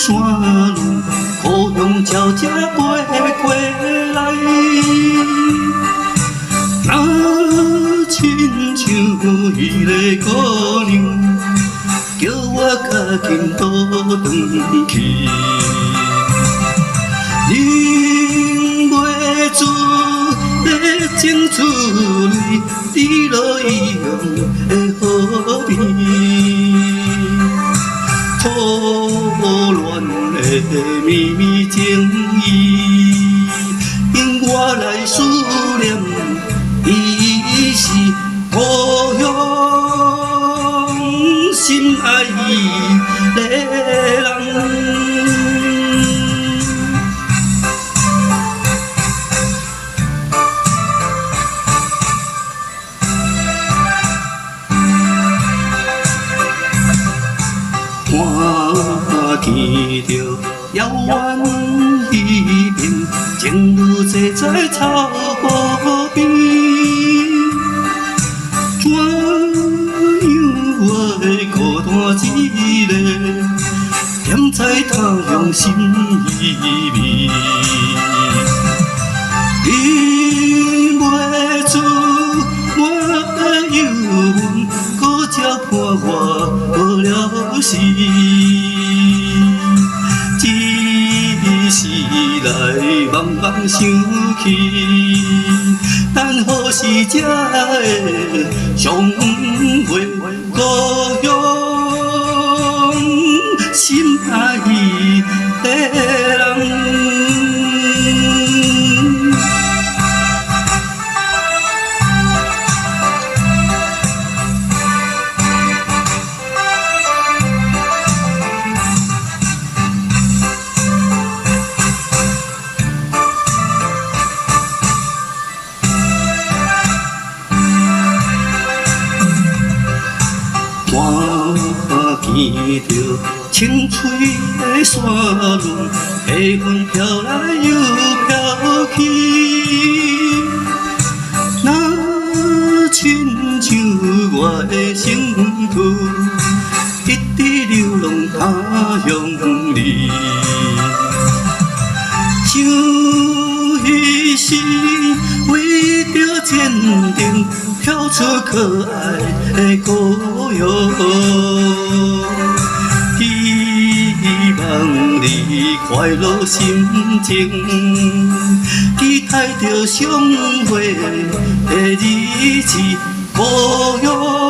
山路，故乡悄悄飞过来。若亲像迄个姑娘，叫我较紧倒转去。忍袂住热情出泪，滴落伊样的好味。错乱的秘密情意，因我来思念，伊是故乡心爱的人。看见着遥远彼边，情侣坐在草坡边，怎样我会孤单一个，踮在他乡心依偎，忍袂住我的忧闷，搁才伴我无了时。一时来茫茫想起，等何时才会相会？故乡心爱的人。见着清脆的山路，微风飘来又飘去，若亲像我的身躯，一直流浪他乡里。想彼时为着坚定，跳出可爱的故乡。希望你快乐心情，期待着相会的日子，故乡。